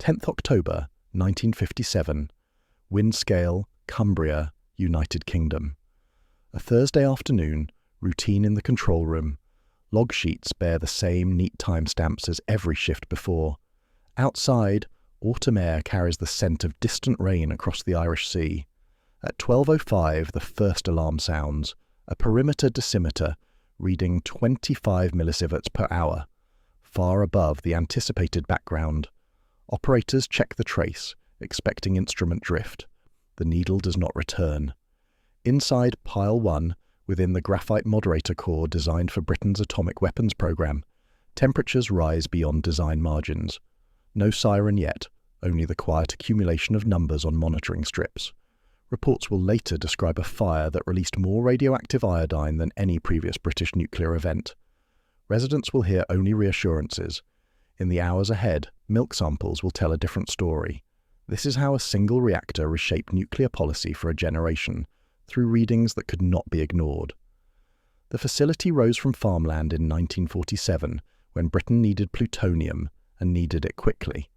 10th October 1957, Windscale, Cumbria, United Kingdom. A Thursday afternoon, routine in the control room. Log sheets bear the same neat timestamps as every shift before. Outside, autumn air carries the scent of distant rain across the Irish Sea. At 12:05, the first alarm sounds, a perimeter dosimeter reading 25 millisieverts per hour, far above the anticipated background. Operators check the trace, expecting instrument drift. The needle does not return. Inside Pile 1, within the graphite moderator core designed for Britain's atomic weapons program, temperatures rise beyond design margins. No siren yet, only the quiet accumulation of numbers on monitoring strips. Reports will later describe a fire that released more radioactive iodine than any previous British nuclear event. Residents will hear only reassurances. In the hours ahead, milk samples will tell a different story. This is how a single reactor reshaped nuclear policy for a generation, through readings that could not be ignored. The facility rose from farmland in 1947, when Britain needed plutonium, and needed it quickly.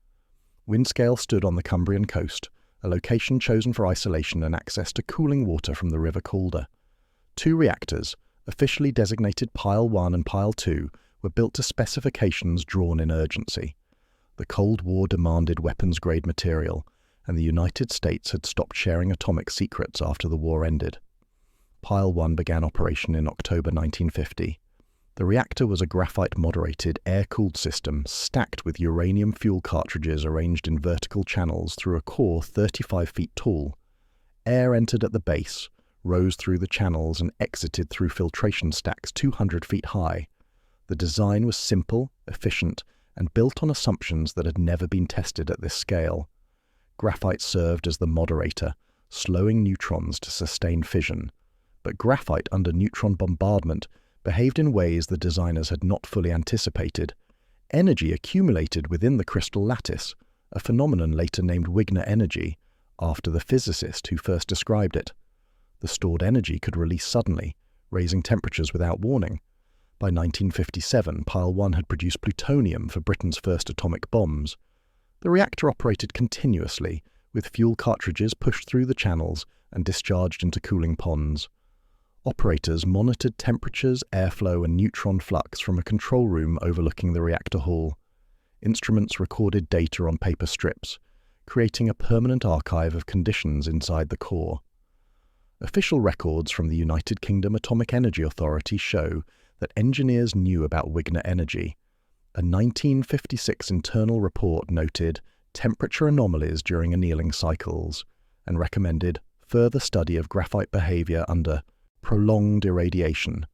Windscale stood on the Cumbrian coast, a location chosen for isolation and access to cooling water from the River Calder. 2 reactors, officially designated Pile 1 and Pile 2, were built to specifications drawn in urgency. The Cold War demanded weapons-grade material, and the United States had stopped sharing atomic secrets after the war ended. Pile 1 began operation in October 1950. The reactor was a graphite-moderated, air-cooled system stacked with uranium fuel cartridges arranged in vertical channels through a core 35 feet tall. Air entered at the base, rose through the channels and exited through filtration stacks 200 feet high. The design was simple, efficient, and built on assumptions that had never been tested at this scale. Graphite served as the moderator, slowing neutrons to sustain fission. But graphite under neutron bombardment behaved in ways the designers had not fully anticipated. Energy accumulated within the crystal lattice, a phenomenon later named Wigner energy, after the physicist who first described it. The stored energy could release suddenly, raising temperatures without warning. By 1957, Pile 1 had produced plutonium for Britain's first atomic bombs. The reactor operated continuously, with fuel cartridges pushed through the channels and discharged into cooling ponds. Operators monitored temperatures, airflow, and neutron flux from a control room overlooking the reactor hall. Instruments recorded data on paper strips, creating a permanent archive of conditions inside the core. Official records from the United Kingdom Atomic Energy Authority show that engineers knew about Wigner energy. A 1956 internal report noted temperature anomalies during annealing cycles and recommended further study of graphite behavior under prolonged irradiation.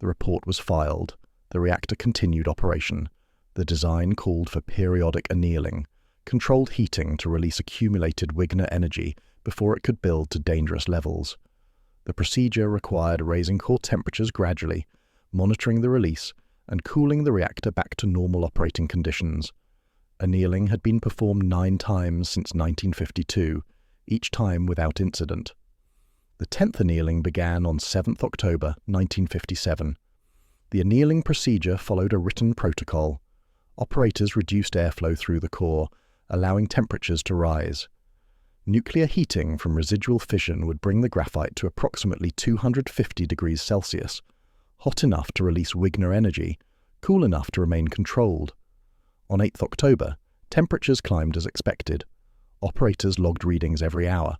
The report was filed. The reactor continued operation. The design called for periodic annealing, controlled heating to release accumulated Wigner energy before it could build to dangerous levels. The procedure required raising core temperatures gradually, monitoring the release, and cooling the reactor back to normal operating conditions. Annealing had been performed 9 times since 1952, each time without incident. The 10th annealing began on 7th October 1957. The annealing procedure followed a written protocol. Operators reduced airflow through the core, allowing temperatures to rise. Nuclear heating from residual fission would bring the graphite to approximately 250 degrees Celsius, hot enough to release Wigner energy, cool enough to remain controlled. On 8th October, temperatures climbed as expected. Operators logged readings every hour.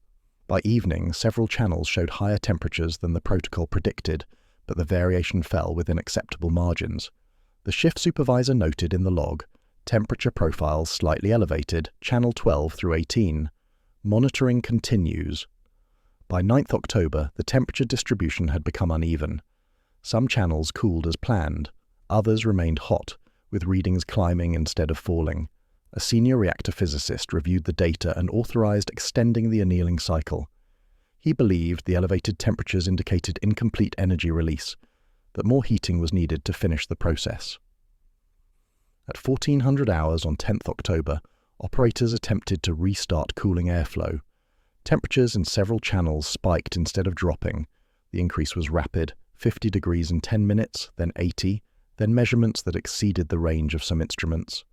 By evening, several channels showed higher temperatures than the protocol predicted, but the variation fell within acceptable margins. The shift supervisor noted in the log, temperature profiles slightly elevated, channel 12 through 18. Monitoring continues. By 9th October, the temperature distribution had become uneven. Some channels cooled as planned. Others remained hot, with readings climbing instead of falling. A senior reactor physicist reviewed the data and authorized extending the annealing cycle. He believed the elevated temperatures indicated incomplete energy release, that more heating was needed to finish the process. At 1400 hours on 10th October, operators attempted to restart cooling airflow. Temperatures in several channels spiked instead of dropping. The increase was rapid, 50 degrees in 10 minutes, then 80, then measurements that exceeded the range of some instruments.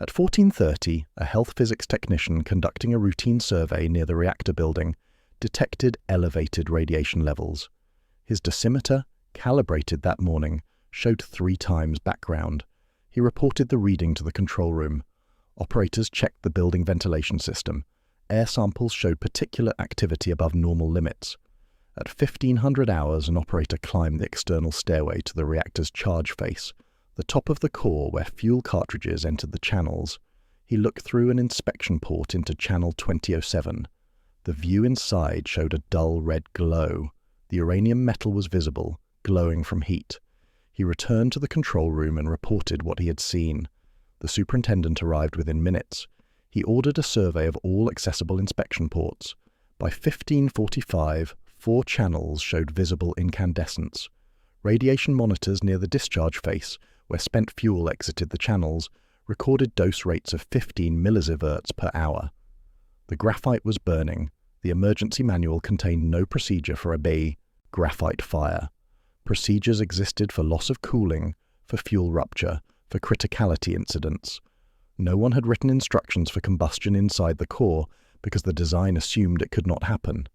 At 14:30, a health physics technician conducting a routine survey near the reactor building detected elevated radiation levels. His dosimeter, calibrated that morning, showed 3 times background. He reported the reading to the control room. Operators checked the building ventilation system. Air samples showed particulate activity above normal limits. At 1500 hours, an operator climbed the external stairway to the reactor's charge face, the top of the core where fuel cartridges entered the channels. He looked through an inspection port into channel 2007. The view inside showed a dull red glow. The uranium metal was visible, glowing from heat. He returned to the control room and reported what he had seen. The superintendent arrived within minutes. He ordered a survey of all accessible inspection ports. By 1545, 4 channels showed visible incandescence. Radiation monitors near the discharge face, where spent fuel exited the channels, recorded dose rates of 15 millisieverts per hour. The graphite was burning. The emergency manual contained no procedure for a graphite fire. Procedures existed for loss of cooling, for fuel rupture, for criticality incidents. No one had written instructions for combustion inside the core because the design assumed it could not happen.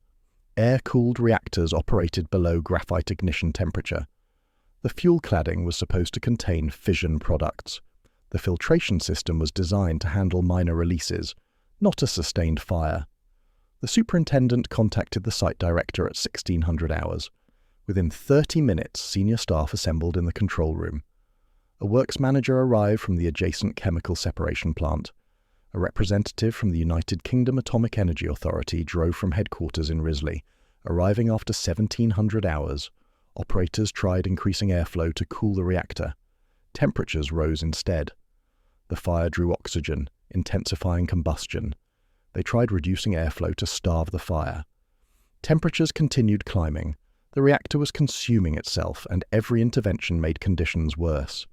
Air-cooled reactors operated below graphite ignition temperature. The fuel cladding was supposed to contain fission products. The filtration system was designed to handle minor releases, not a sustained fire. The superintendent contacted the site director at 1600 hours. Within 30 minutes, senior staff assembled in the control room. A works manager arrived from the adjacent chemical separation plant. A representative from the United Kingdom Atomic Energy Authority drove from headquarters in Risley, arriving after 1700 hours. Operators tried increasing airflow to cool the reactor. Temperatures rose instead. The fire drew oxygen, intensifying combustion. They tried reducing airflow to starve the fire. Temperatures continued climbing. The reactor was consuming itself, and every intervention made conditions worse.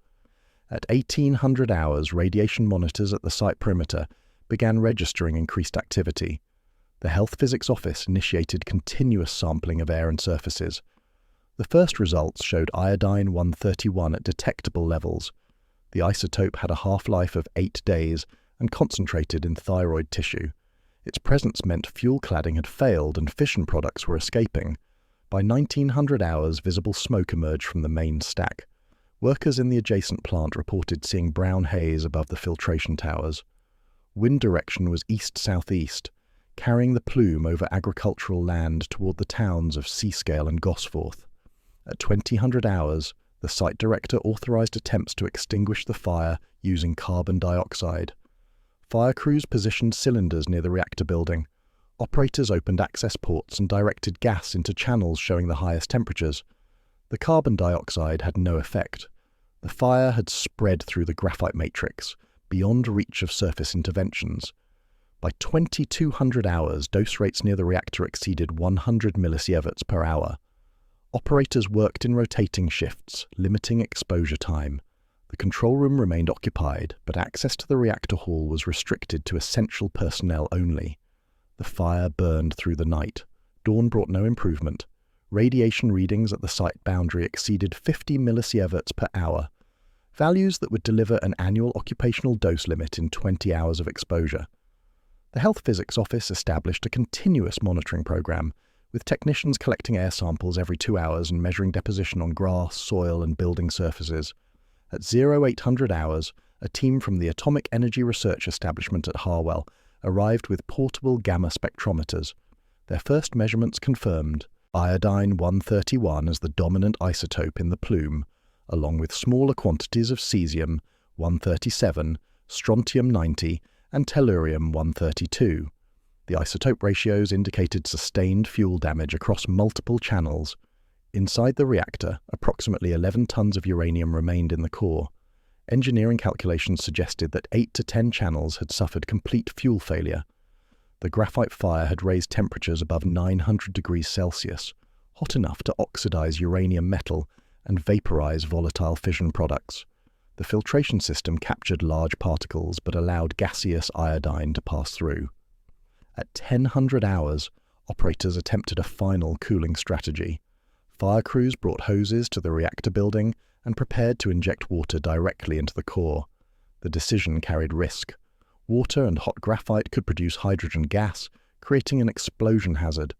At 1800 hours, radiation monitors at the site perimeter began registering increased activity. The Health Physics Office initiated continuous sampling of air and surfaces. The first results showed iodine-131 at detectable levels. The isotope had a half-life of 8 days and concentrated in thyroid tissue. Its presence meant fuel cladding had failed and fission products were escaping. By 1900 hours, visible smoke emerged from the main stack. Workers in the adjacent plant reported seeing brown haze above the filtration towers. Wind direction was east-southeast, carrying the plume over agricultural land toward the towns of Seascale and Gosforth. At 2000 hours, the site director authorized attempts to extinguish the fire using carbon dioxide. Fire crews positioned cylinders near the reactor building. Operators opened access ports and directed gas into channels showing the highest temperatures. The carbon dioxide had no effect. The fire had spread through the graphite matrix, beyond reach of surface interventions. By 2200 hours, dose rates near the reactor exceeded 100 millisieverts per hour. Operators worked in rotating shifts, limiting exposure time. The control room remained occupied, but access to the reactor hall was restricted to essential personnel only. The fire burned through the night. Dawn brought no improvement. Radiation readings at the site boundary exceeded 50 millisieverts per hour, values that would deliver an annual occupational dose limit in 20 hours of exposure. The Health Physics Office established a continuous monitoring program, with technicians collecting air samples every 2 hours and measuring deposition on grass, soil, and building surfaces. At 0800 hours, a team from the Atomic Energy Research Establishment at Harwell arrived with portable gamma spectrometers. Their first measurements confirmed iodine-131 as the dominant isotope in the plume, along with smaller quantities of cesium-137, strontium-90, and tellurium-132. The isotope ratios indicated sustained fuel damage across multiple channels. Inside the reactor, approximately 11 tons of uranium remained in the core. Engineering calculations suggested that 8 to 10 channels had suffered complete fuel failure. The graphite fire had raised temperatures above 900 degrees Celsius, hot enough to oxidize uranium metal and vaporize volatile fission products. The filtration system captured large particles but allowed gaseous iodine to pass through. At 1000 hours, operators attempted a final cooling strategy. Fire crews brought hoses to the reactor building and prepared to inject water directly into the core. The decision carried risk. Water and hot graphite could produce hydrogen gas, creating an explosion hazard.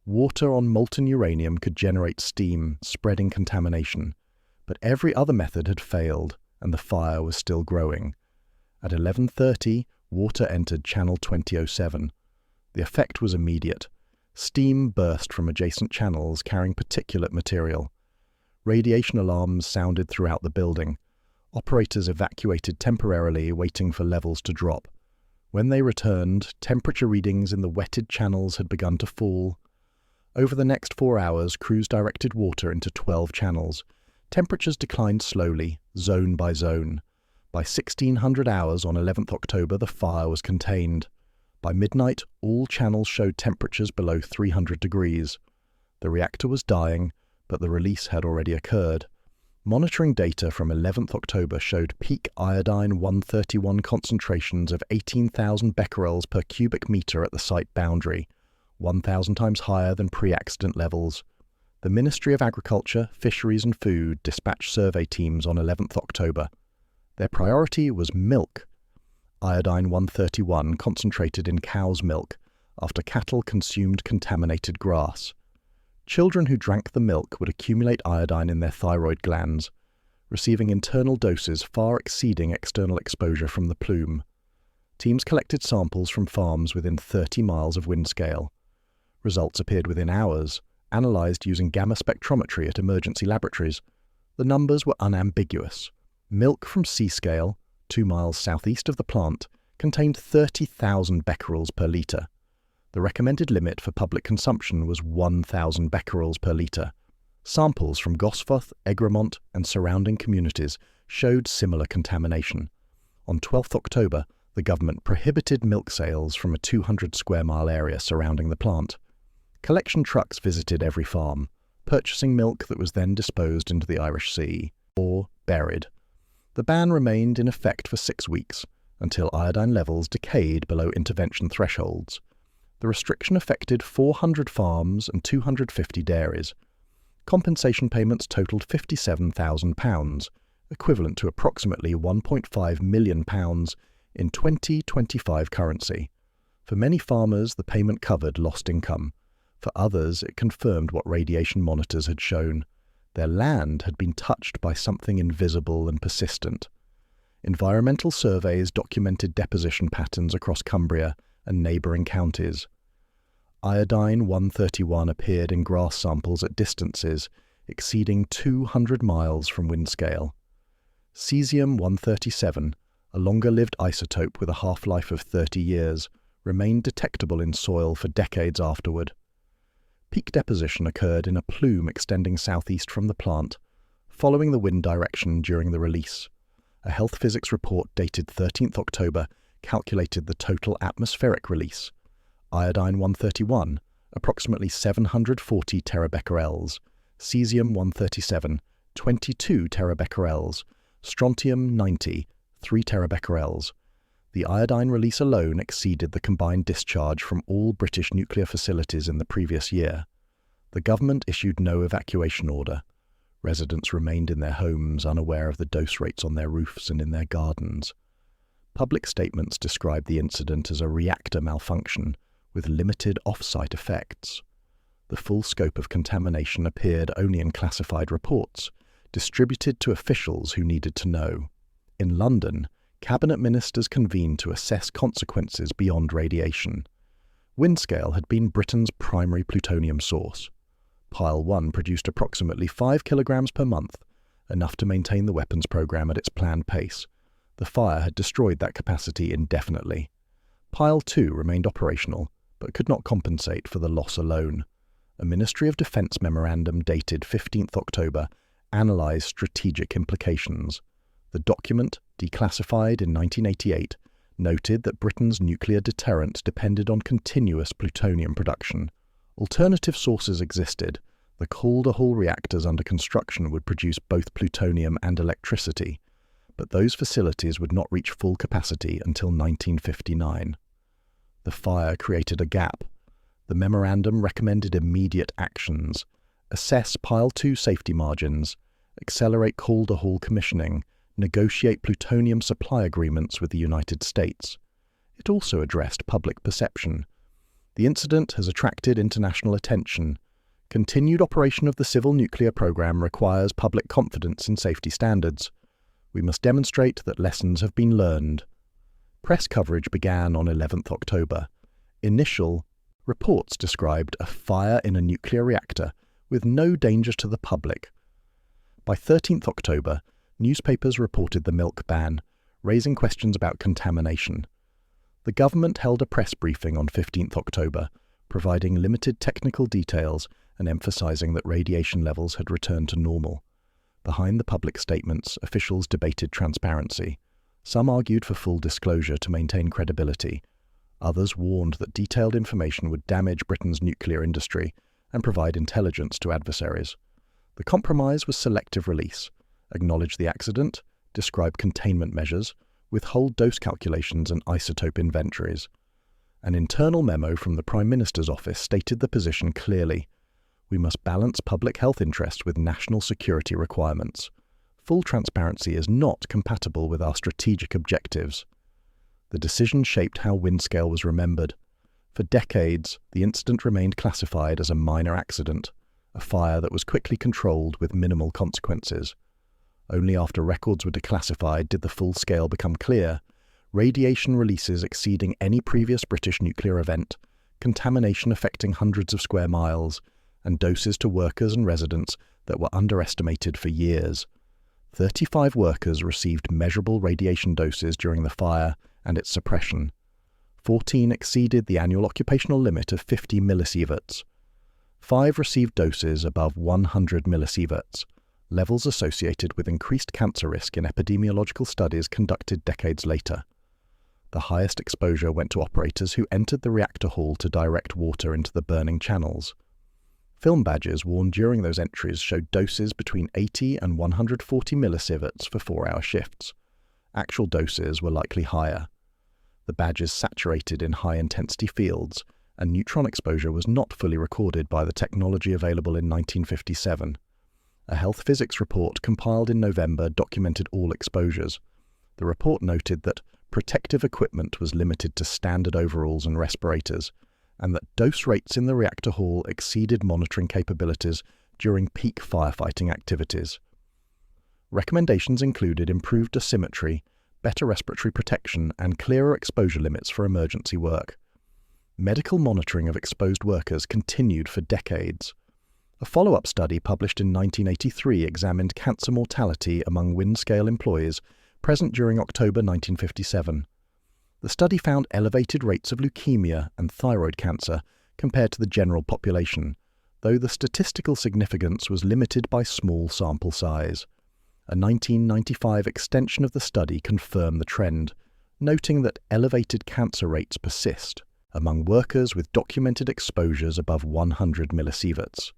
Water on molten uranium could generate steam, spreading contamination. But every other method had failed, and the fire was still growing. At 11:30, water entered channel 2007. The effect was immediate. Steam burst from adjacent channels carrying particulate material. Radiation alarms sounded throughout the building. Operators evacuated temporarily, waiting for levels to drop. When they returned, temperature readings in the wetted channels had begun to fall. Over the next 4 hours, crews directed water into 12 channels. Temperatures declined slowly, zone by zone. By 1600 hours on 11th October, the fire was contained. By midnight, all channels showed temperatures below 300 degrees. The reactor was dying, but the release had already occurred. Monitoring data from 11th October showed peak iodine-131 concentrations of 18,000 becquerels per cubic meter at the site boundary, 1,000 times higher than pre-accident levels. The Ministry of Agriculture, Fisheries and Food dispatched survey teams on 11th October. Their priority was milk. Iodine-131 concentrated in cow's milk after cattle consumed contaminated grass. Children who drank the milk would accumulate iodine in their thyroid glands, receiving internal doses far exceeding external exposure from the plume. Teams collected samples from farms within 30 miles of Windscale. Results appeared within hours, analysed using gamma spectrometry at emergency laboratories. The numbers were unambiguous. Milk from Seascale, 2 miles southeast of the plant, contained 30,000 becquerels per litre. The recommended limit for public consumption was 1,000 becquerels per litre. Samples from Gosforth, Egremont and surrounding communities showed similar contamination. On 12th October, the government prohibited milk sales from a 200 square mile area surrounding the plant. Collection trucks visited every farm, purchasing milk that was then disposed into the Irish Sea, or buried. The ban remained in effect for 6 weeks, until iodine levels decayed below intervention thresholds. The restriction affected 400 farms and 250 dairies. Compensation payments totaled £57,000, equivalent to approximately £1.5 million in 2025 currency. For many farmers, the payment covered lost income. For others, it confirmed what radiation monitors had shown. Their land had been touched by something invisible and persistent. Environmental surveys documented deposition patterns across Cumbria and neighbouring counties. Iodine-131 appeared in grass samples at distances exceeding 200 miles from Windscale. Cesium-137, a longer-lived isotope with a half-life of 30 years, remained detectable in soil for decades afterward. Peak deposition occurred in a plume extending southeast from the plant, following the wind direction during the release. A health physics report dated 13th October calculated the total atmospheric release. Iodine-131, approximately 740 terabecquerels, cesium-137, 22 terabecquerels, strontium-90, 3 terabecquerels. The iodine release alone exceeded the combined discharge from all British nuclear facilities in the previous year. The government issued no evacuation order. Residents remained in their homes, unaware of the dose rates on their roofs and in their gardens. Public statements described the incident as a reactor malfunction, with limited off-site effects. The full scope of contamination appeared only in classified reports, distributed to officials who needed to know. In London, Cabinet ministers convened to assess consequences beyond radiation. Windscale had been Britain's primary plutonium source. Pile 1 produced approximately 5 kilograms per month, enough to maintain the weapons program at its planned pace. The fire had destroyed that capacity indefinitely. Pile 2 remained operational, but could not compensate for the loss alone. A Ministry of Defence memorandum dated 15th October analysed strategic implications. The document, declassified in 1988, noted that Britain's nuclear deterrent depended on continuous plutonium production. Alternative sources existed. The Calder-Hall reactors under construction would produce both plutonium and electricity, but those facilities would not reach full capacity until 1959. The fire created a gap. The memorandum recommended immediate actions: assess Pile 2 safety margins, accelerate Calder-Hall commissioning, negotiate plutonium supply agreements with the United States. It also addressed public perception. The incident has attracted international attention. Continued operation of the civil nuclear program requires public confidence in safety standards. We must demonstrate that lessons have been learned. Press coverage began on 11th October. Initial reports described a fire in a nuclear reactor with no danger to the public. By 13th October, newspapers reported the milk ban, raising questions about contamination. The government held a press briefing on 15th October, providing limited technical details and emphasizing that radiation levels had returned to normal. Behind the public statements, officials debated transparency. Some argued for full disclosure to maintain credibility. Others warned that detailed information would damage Britain's nuclear industry and provide intelligence to adversaries. The compromise was selective release, acknowledge the accident, describe containment measures, withhold dose calculations and isotope inventories. An internal memo from the Prime Minister's office stated the position clearly. We must balance public health interests with national security requirements. Full transparency is not compatible with our strategic objectives. The decision shaped how Windscale was remembered. For decades, the incident remained classified as a minor accident, a fire that was quickly controlled with minimal consequences. Only after records were declassified did the full scale become clear. Radiation releases exceeding any previous British nuclear event, contamination affecting hundreds of square miles, and doses to workers and residents that were underestimated for years. 35 workers received measurable radiation doses during the fire and its suppression. 14 exceeded the annual occupational limit of 50 millisieverts. 5 received doses above 100 millisieverts, levels associated with increased cancer risk in epidemiological studies conducted decades later. The highest exposure went to operators who entered the reactor hall to direct water into the burning channels. Film badges worn during those entries showed doses between 80 and 140 millisieverts for 4-hour shifts. Actual doses were likely higher. The badges saturated in high-intensity fields, and neutron exposure was not fully recorded by the technology available in 1957. A health physics report compiled in November documented all exposures. The report noted that protective equipment was limited to standard overalls and respirators, and that dose rates in the reactor hall exceeded monitoring capabilities during peak firefighting activities. Recommendations included improved dosimetry, better respiratory protection, and clearer exposure limits for emergency work. Medical monitoring of exposed workers continued for decades. A follow-up study published in 1983 examined cancer mortality among Windscale employees present during October 1957. The study found elevated rates of leukemia and thyroid cancer compared to the general population, though the statistical significance was limited by small sample size. A 1995 extension of the study confirmed the trend, noting that elevated cancer rates persist among workers with documented exposures above 100 millisieverts.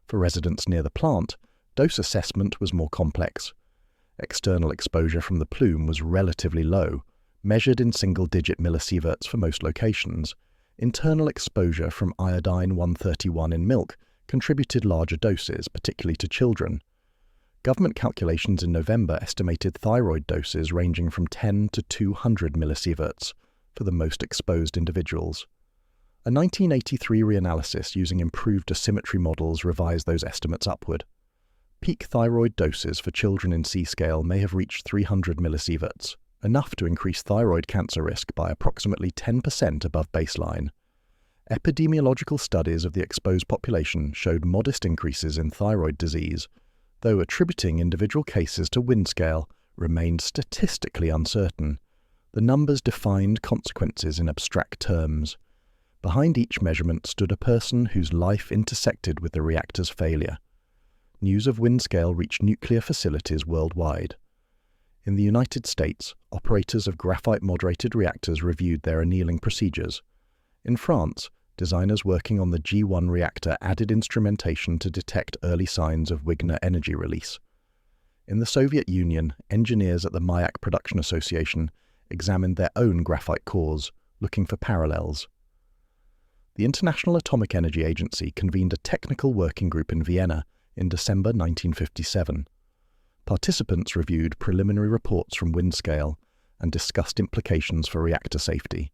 For residents near the plant, dose assessment was more complex. External exposure from the plume was relatively low, measured in single-digit millisieverts for most locations. Internal exposure from iodine-131 in milk contributed larger doses, particularly to children. Government calculations in November estimated thyroid doses ranging from 10 to 200 millisieverts for the most exposed individuals. A 1983 reanalysis using improved dosimetry models revised those estimates upward. Peak thyroid doses for children in C-scale may have reached 300 millisieverts, enough to increase thyroid cancer risk by approximately 10% above baseline. Epidemiological studies of the exposed population showed modest increases in thyroid disease, though attributing individual cases to Windscale remained statistically uncertain. The numbers defined consequences in abstract terms. Behind each measurement stood a person whose life intersected with the reactor's failure. News of Windscale reached nuclear facilities worldwide. In the United States, operators of graphite-moderated reactors reviewed their annealing procedures. In France, designers working on the G1 reactor added instrumentation to detect early signs of Wigner energy release. In the Soviet Union, engineers at the Mayak Production Association examined their own graphite cores, looking for parallels. The International Atomic Energy Agency convened a technical working group in Vienna in December 1957. Participants reviewed preliminary reports from Windscale and discussed implications for reactor safety.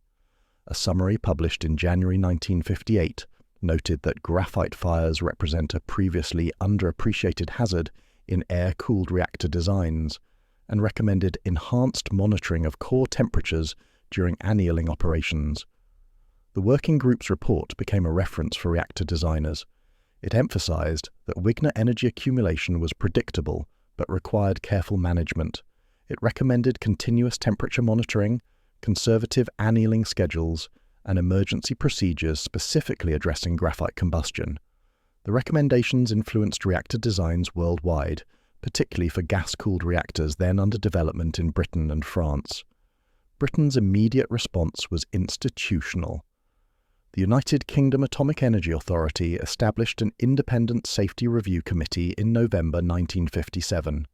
A summary published in January 1958 noted that graphite fires represent a previously underappreciated hazard in air-cooled reactor designs, and recommended enhanced monitoring of core temperatures during annealing operations. The working group's report became a reference for reactor designers. It emphasized that Wigner energy accumulation was predictable but required careful management. It recommended continuous temperature monitoring, conservative annealing schedules, and emergency procedures specifically addressing graphite combustion. The recommendations influenced reactor designs worldwide, particularly for gas-cooled reactors then under development in Britain and France. Britain's immediate response was institutional. The United Kingdom Atomic Energy Authority established an independent safety review committee in November 1957.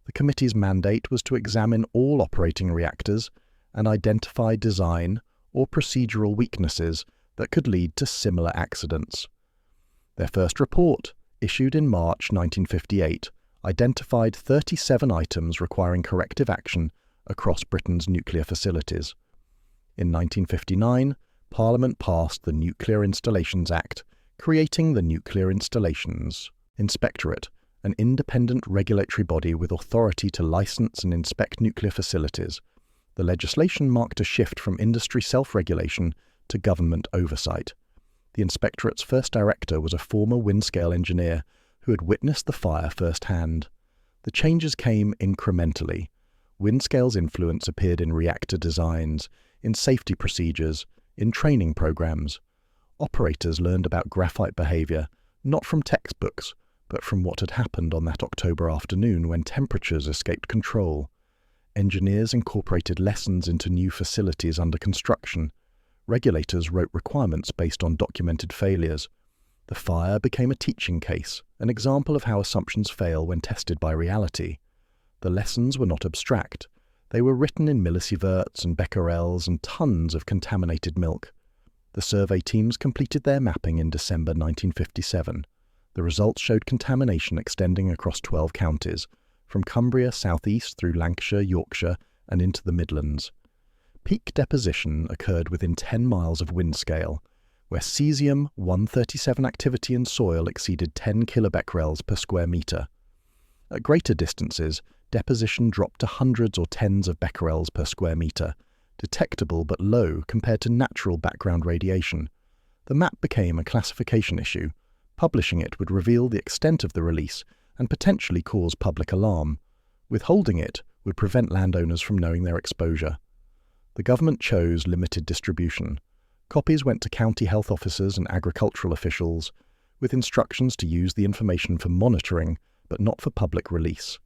The committee's mandate was to examine all operating reactors and identify design or procedural weaknesses that could lead to similar accidents. Their first report, issued in March 1958, identified 37 items requiring corrective action across Britain's nuclear facilities. In 1959, Parliament passed the Nuclear Installations Act, creating the Nuclear Installations Inspectorate, an independent regulatory body with authority to license and inspect nuclear facilities. The legislation marked a shift from industry self-regulation to government oversight. The inspectorate's first director was a former Windscale engineer who had witnessed the fire firsthand. The changes came incrementally. Windscale's influence appeared in reactor designs, in safety procedures, in training programs. Operators learned about graphite behavior, not from textbooks, but from what had happened on that October afternoon when temperatures escaped control. Engineers incorporated lessons into new facilities under construction. Regulators wrote requirements based on documented failures. The fire became a teaching case, an example of how assumptions fail when tested by reality. The lessons were not abstract. They were written in millisieverts and becquerels and tons of contaminated milk. The survey teams completed their mapping in December 1957. The results showed contamination extending across 12 counties, from Cumbria southeast through Lancashire, Yorkshire, and into the Midlands. Peak deposition occurred within 10 miles of Windscale, where cesium-137 activity in soil exceeded 10 kilobecquerels per square metre. At greater distances, deposition dropped to hundreds or tens of becquerels per square metre, detectable but low compared to natural background radiation. The map became a classification issue. Publishing it would reveal the extent of the release and potentially cause public alarm. Withholding it would prevent landowners from knowing their exposure. The government chose limited distribution. Copies went to county health officers and agricultural officials, with instructions to use the information for monitoring, but not for public release.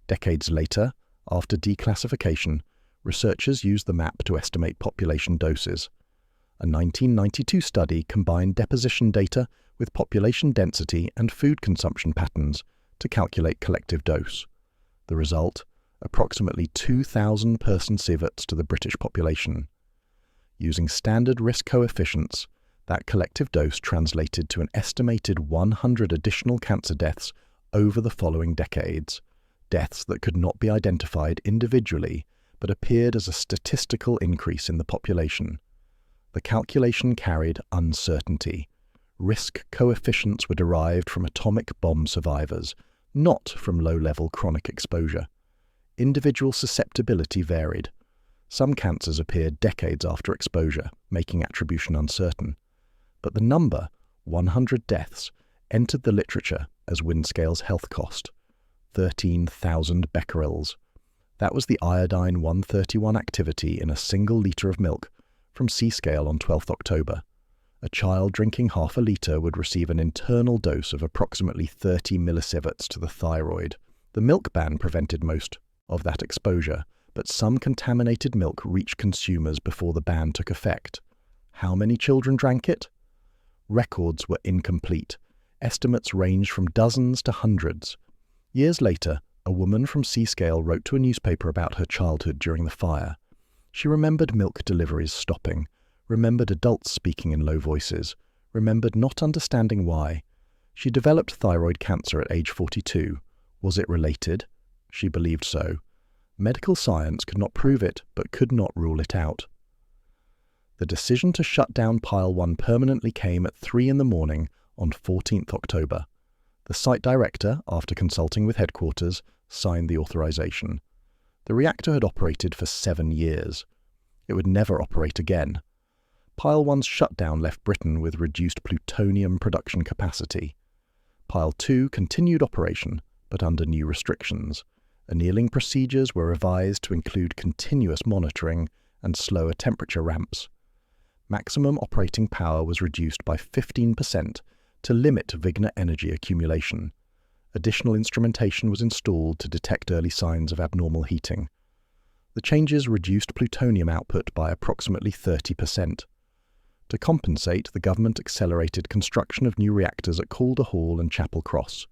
Decades later, after declassification, researchers used the map to estimate population doses. A 1992 study combined deposition data with population density and food consumption patterns to calculate collective dose. The result, approximately 2,000 person-sieverts to the British population. Using standard risk coefficients, that collective dose translated to an estimated 100 additional cancer deaths over the following decades, deaths that could not be identified individually but appeared as a statistical increase in the population. The calculation carried uncertainty. Risk coefficients were derived from atomic bomb survivors, not from low-level chronic exposure. Individual susceptibility varied. Some cancers appeared decades after exposure, making attribution uncertain. But the number, 100 deaths, entered the literature as Windscale's health cost, 13,000 becquerels. That was the iodine-131 activity in a single litre of milk from Seascale on 12th October. A child drinking half a litre would receive an internal dose of approximately 30 millisieverts to the thyroid. The milk ban prevented most of that exposure, but some contaminated milk reached consumers before the ban took effect. How many children drank it? Records were incomplete. Estimates ranged from dozens to hundreds. Years later, a woman from Seascale wrote to a newspaper about her childhood during the fire. She remembered milk deliveries stopping, remembered adults speaking in low voices, remembered not understanding why. She developed thyroid cancer at age 42, Was it related? She believed so. Medical science could not prove it, but could not rule it out. The decision to shut down Pile 1 permanently came at 3 in the morning on 14th October. The site director, after consulting with headquarters, signed the authorization. The reactor had operated for 7 years. It would never operate again. Pile 1's shutdown left Britain with reduced plutonium production capacity. Pile 2 continued operation, but under new restrictions. Annealing procedures were revised to include continuous monitoring and slower temperature ramps. Maximum operating power was reduced by 15% to limit Wigner energy accumulation. Additional instrumentation was installed to detect early signs of abnormal heating. The changes reduced plutonium output by approximately 30%. To compensate, the government accelerated construction of new reactors at Calder Hall and Chapel Cross.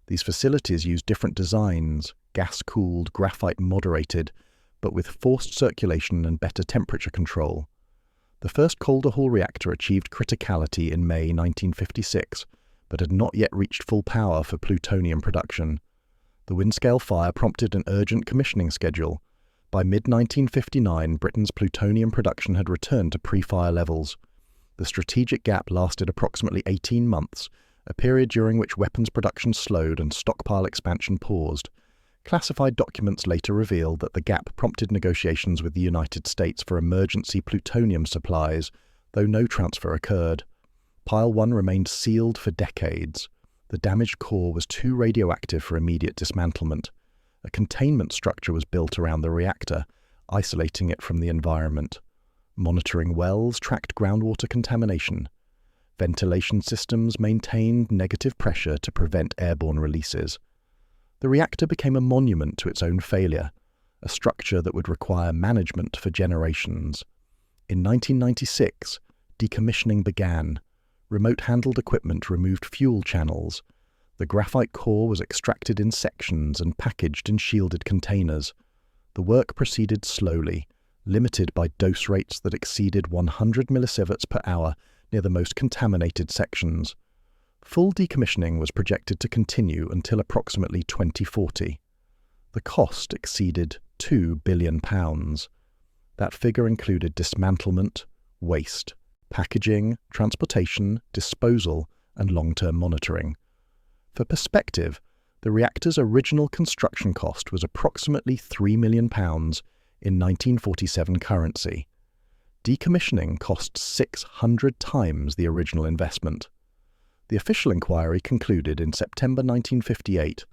These facilities used different designs, gas-cooled, graphite-moderated, but with forced circulation and better temperature control. The first Calder Hall reactor achieved criticality in May 1956, but had not yet reached full power for plutonium production. The Windscale fire prompted an urgent commissioning schedule. By mid-1959, Britain's plutonium production had returned to pre-fire levels. The strategic gap lasted approximately 18 months, a period during which weapons production slowed and stockpile expansion paused. Classified documents later revealed that the gap prompted negotiations with the United States for emergency plutonium supplies, though no transfer occurred. Pile 1 remained sealed for decades. The damaged core was too radioactive for immediate dismantlement. A containment structure was built around the reactor, isolating it from the environment. Monitoring wells tracked groundwater contamination. Ventilation systems maintained negative pressure to prevent airborne releases. The reactor became a monument to its own failure, a structure that would require management for generations. In 1996, decommissioning began. Remote-handled equipment removed fuel channels. The graphite core was extracted in sections and packaged in shielded containers. The work proceeded slowly, limited by dose rates that exceeded 100 millisieverts per hour near the most contaminated sections. Full decommissioning was projected to continue until approximately 2040. The cost exceeded £2 billion. That figure included dismantlement, waste, packaging, transportation, disposal, and long-term monitoring. For perspective, the reactor's original construction cost was approximately £3 million in 1947 currency. Decommissioning cost 600 times the original investment. The official inquiry concluded in September 1958.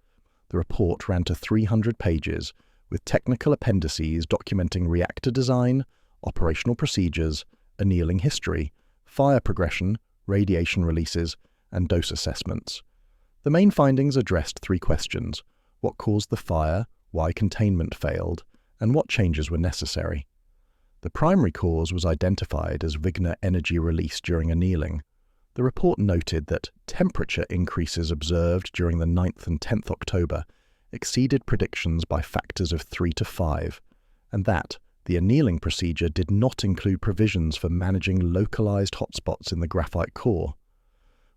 The report ran to 300 pages, with technical appendices documenting reactor design, operational procedures, annealing history, fire progression, radiation releases, and dose assessments. The main findings addressed 3 questions: what caused the fire, why containment failed, and what changes were necessary. The primary cause was identified as Wigner energy release during annealing. The report noted that temperature increases observed during the 9th and 10th October exceeded predictions by factors of 3 to 5, and that the annealing procedure did not include provisions for managing localized hotspots in the graphite core.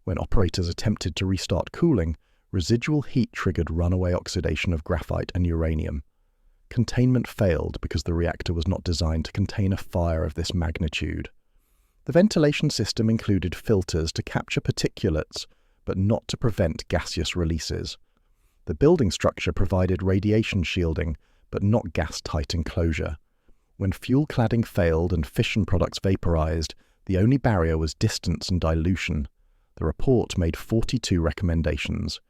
When operators attempted to restart cooling, residual heat triggered runaway oxidation of graphite and uranium. Containment failed because the reactor was not designed to contain a fire of this magnitude. The ventilation system included filters to capture particulates, but not to prevent gaseous releases. The building structure provided radiation shielding, but not gas-tight enclosure. When fuel cladding failed and fission products vaporized, the only barrier was distance and dilution. The report made 42 recommendations.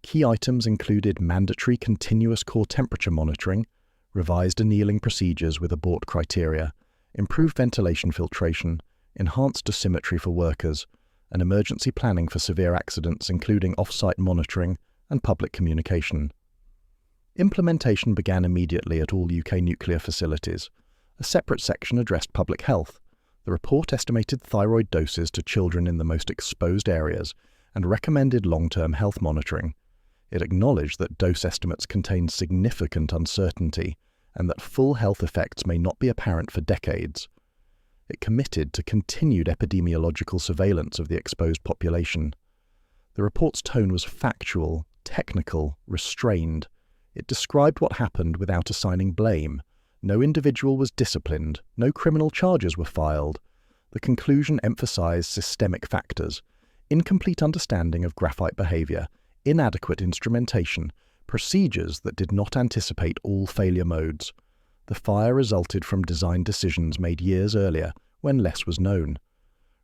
Key items included mandatory continuous core temperature monitoring, revised annealing procedures with abort criteria, improved ventilation filtration, enhanced dosimetry for workers, and emergency planning for severe accidents, including off-site monitoring and public communication. Implementation began immediately at all UK nuclear facilities. A separate section addressed public health. The report estimated thyroid doses to children in the most exposed areas and recommended long-term health monitoring. It acknowledged that dose estimates contained significant uncertainty and that full health effects may not be apparent for decades. It committed to continued epidemiological surveillance of the exposed population. The report's tone was factual, technical, restrained. It described what happened without assigning blame. No individual was disciplined, no criminal charges were filed. The conclusion emphasized systemic factors: incomplete understanding of graphite behavior, inadequate instrumentation, procedures that did not anticipate all failure modes. The fire resulted from design decisions made years earlier, when less was known.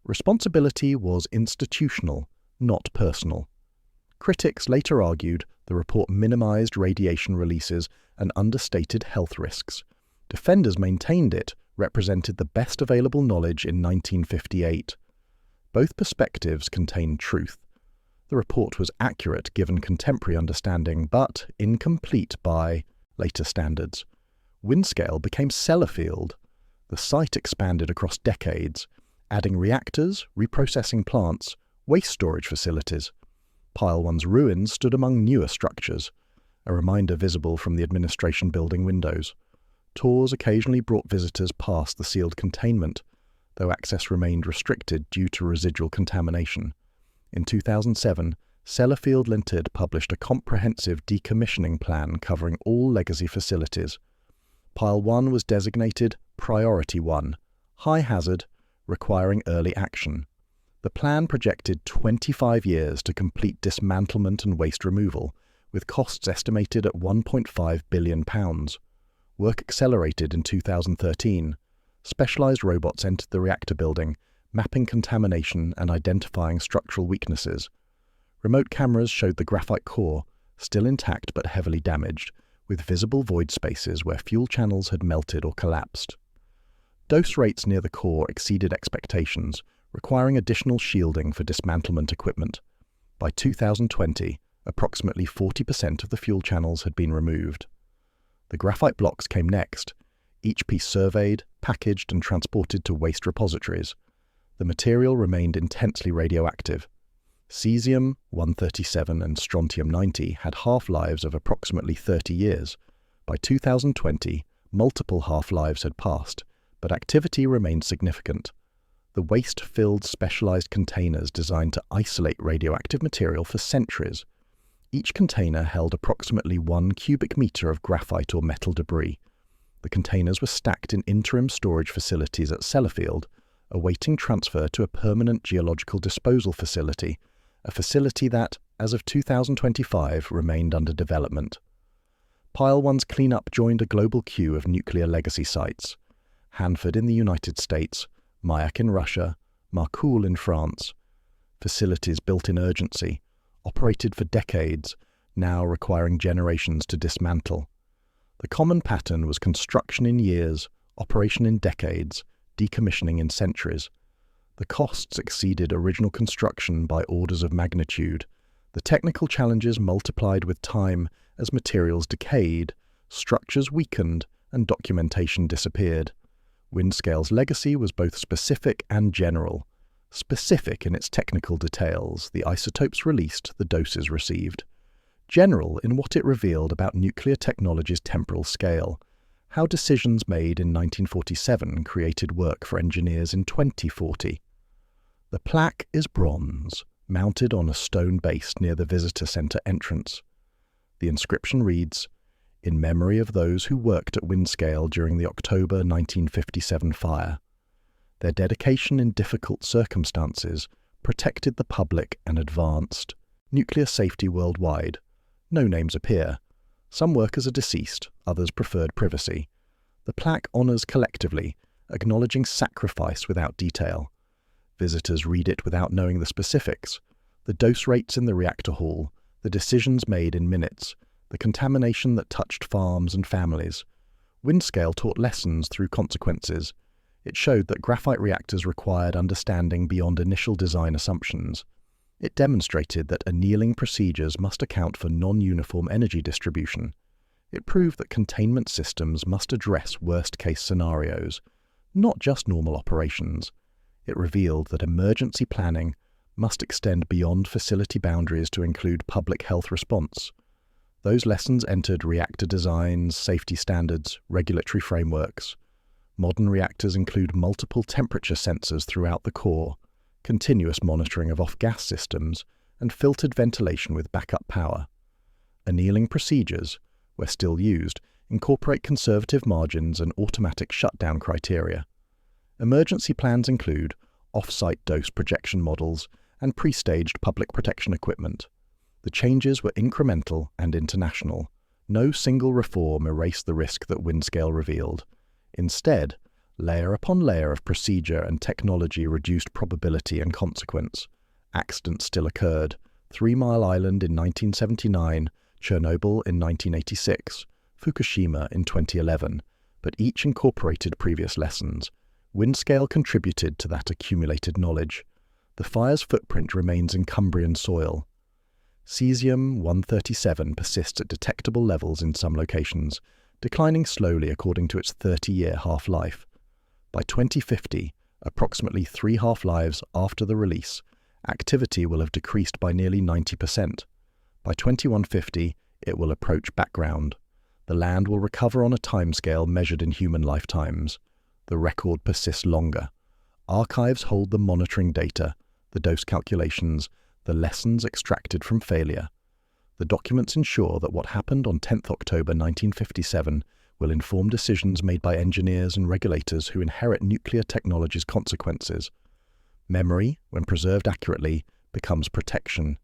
Responsibility was institutional, not personal. Critics later argued the report minimized radiation releases and understated health risks. Defenders maintained it represented the best available knowledge in 1958. Both perspectives contained truth. The report was accurate given contemporary understanding, but incomplete by later standards. Windscale became Sellafield. The site expanded across decades, adding reactors, reprocessing plants, waste storage facilities. Pile 1's ruins stood among newer structures, a reminder visible from the administration building windows. Tours occasionally brought visitors past the sealed containment, though access remained restricted due to residual contamination. In 2007, Sellafield Limited published a comprehensive decommissioning plan covering all legacy facilities. Pile 1 was designated Priority 1, high hazard, requiring early action. The plan projected 25 years to complete dismantlement and waste removal, with costs estimated at £1.5 billion. Work accelerated in 2013. Specialized robots entered the reactor building, mapping contamination and identifying structural weaknesses. Remote cameras showed the graphite core, still intact but heavily damaged, with visible void spaces where fuel channels had melted or collapsed. Dose rates near the core exceeded expectations, requiring additional shielding for dismantlement equipment. By 2020, approximately 40% of the fuel channels had been removed. The graphite blocks came next, each piece surveyed, packaged and transported to waste repositories. The material remained intensely radioactive. Cesium-137 and strontium-90 had half-lives of approximately 30 years. By 2020, multiple half-lives had passed, but activity remained significant. The waste filled specialized containers designed to isolate radioactive material for centuries. Each container held approximately 1 cubic meter of graphite or metal debris. The containers were stacked in interim storage facilities at Sellafield, awaiting transfer to a permanent geological disposal facility, a facility that, as of 2025, remained under development. Pile 1's cleanup joined a global queue of nuclear legacy sites: Hanford in the United States, Mayak in Russia, Marcoule in France. Facilities built in urgency, operated for decades, now requiring generations to dismantle. The common pattern was construction in years, operation in decades, decommissioning in centuries. The costs exceeded original construction by orders of magnitude. The technical challenges multiplied with time as materials decayed, structures weakened, and documentation disappeared. Windscale's legacy was both specific and general. Specific in its technical details, the isotopes released, the doses received. General in what it revealed about nuclear technology's temporal scale, how decisions made in 1947 created work for engineers in 2040. The plaque is bronze, mounted on a stone base near the visitor center entrance. The inscription reads, "In memory of those who worked at Windscale during the October 1957 fire. Their dedication in difficult circumstances protected the public and advanced nuclear safety worldwide. No names appear. Some workers are deceased, others preferred privacy. The plaque honors collectively, acknowledging sacrifice without detail. Visitors read it without knowing the specifics: the dose rates in the reactor hall, the decisions made in minutes, the contamination that touched farms and families. Windscale taught lessons through consequences. It showed that graphite reactors required understanding beyond initial design assumptions. It demonstrated that annealing procedures must account for non-uniform energy distribution. It proved that containment systems must address worst-case scenarios, not just normal operations. It revealed that emergency planning must extend beyond facility boundaries to include public health response. Those lessons entered reactor designs, safety standards, regulatory frameworks. Modern reactors include multiple temperature sensors throughout the core, continuous monitoring of off-gas systems, and filtered ventilation with backup power. Annealing procedures, where still used, incorporate conservative margins and automatic shutdown criteria. Emergency plans include off-site dose projection models and pre-staged public protection equipment. The changes were incremental and international. No single reform erased the risk that Windscale revealed. Instead, layer upon layer of procedure and technology reduced probability and consequence. Accidents still occurred. 3 Mile Island in 1979, Chernobyl in 1986, Fukushima in 2011, but each incorporated previous lessons. Windscale contributed to that accumulated knowledge. The fire's footprint remains in Cumbrian soil. Cesium-137 persists at detectable levels in some locations, declining slowly according to its 30-year half-life. By 2050, approximately 3 half-lives after the release, activity will have decreased by nearly 90%. By 2150, it will approach background. The land will recover on a timescale measured in human lifetimes. The record persists longer. Archives hold the monitoring data, the dose calculations, the lessons extracted from failure. The documents ensure that what happened on 10 October 1957 will inform decisions made by engineers and regulators who inherit nuclear technology's consequences. Memory, when preserved accurately, becomes protection.